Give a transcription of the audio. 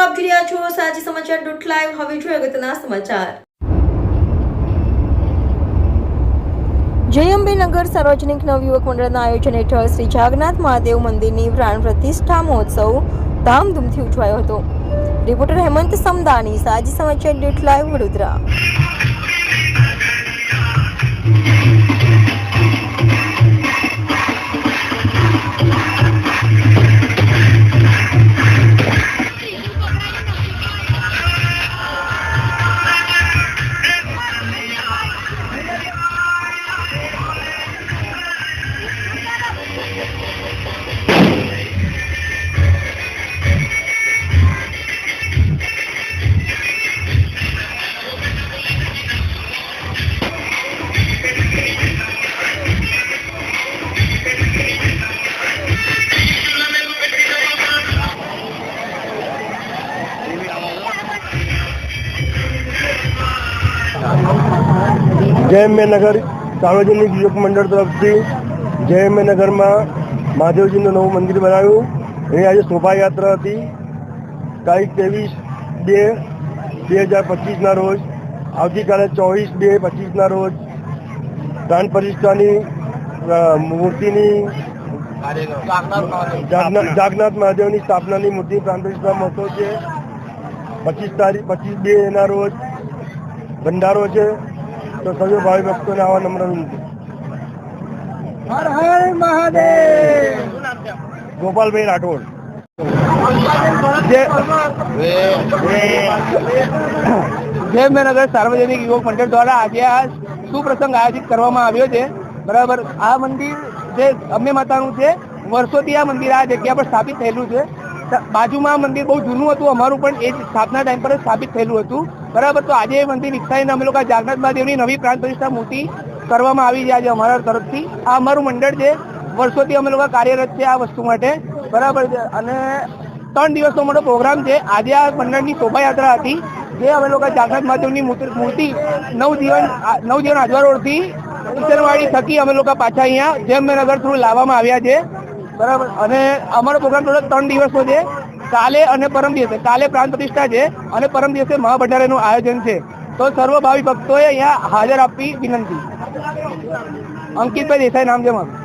મિત્રો આપ જોઈ રહ્યા છો સાચી સમાચાર .live। હવે જોઈએ અગત્યના સમાચાર। જય અંબે નગર સાર્વજનિક નવયુવક મંડળના આયોજન હેઠળ શ્રી જાગનાથ મહાદેવ મંદિરની પ્રાણ પ્રતિષ્ઠા મહોત્સવ ધામધૂમથી ઉજવાયો હતો। રિપોર્ટર હેમંત સમદાની, સાચી સમાચાર .live વડોદરા। जय अंबे नगर सार्वजनिक युवक मंडल तरफ से जय अंबे नगर में महादेवजी नव मंदिर बनायु। आज शोभा यात्रा थी तारीख 23/2/2025 रोज आवती काले 24/2/25 रोज प्राण प्रतिष्ठा मूर्ति जागनाथ महादेव की स्थापना मूर्ति प्राण प्रतिष्ठा महोत्सव है। 25/2 रोज भंडारो है। तो सभी भाई भक्तों ने आवा नम्र विनती। हर हर महादेव। गोपाल भाई राठौड़। जय अंबे नगर सार्वजनिक युवक मंडल द्वारा आज आ सुप्रसंग आयोजित करवामां आव्यो छे। बराबर आ मंदिर जे अंबे मातानुं छे। वर्षोथी आ मंदिर आ जग्या पर स्थापित थयेलुं छे। बाजुमां मंदिर बहुत जूનું હતું, અમારું પણ એ સ્થાપના ટાઈમ પર સ્થાપિત થયેલું હતું। બરાબર, તો આજે એ મંદિર વિકસાવીને અમે લોકો જાગનાથ મહાદેવની નવી પ્રાણ પ્રતિષ્ઠા મૂર્તિ કરવામાં આવી છે આજે અમારા તરફથી। આ અમારું મંડળ છે, વર્ષોથી અમે લોકો કાર્યરત છે આ વસ્તુ માટે। બરાબર છે, અને 3 દિવસનો મોટો પ્રોગ્રામ છે। આજે આ મંડળની શોભાયાત્રા હતી જે અમે લોકો જાગનાથ મહાદેવની મૂર્તિ નવજીવન આજવા રોડથી ઉત્તરવાડી થકી અમે લોકો પાછા અહીંયા જય અંબે નગર થ્રુ લાવવામાં આવ્યા છે। બરાબર, અને અમારો પ્રોગ્રામ ટોટલ 3 દિવસનો છે। કાલે અને પરમ દિવસે, કાલે પ્રાણ પ્રતિષ્ઠા છે અને પરમ દિવસે મહાભંડારાનું આયોજન છે। તો સર્વ ભાવિ ભક્તોએ અહીંયા હાજર આપવી વિનંતી। અંકિતભાઈ દેસાઈ નામ છે મારું।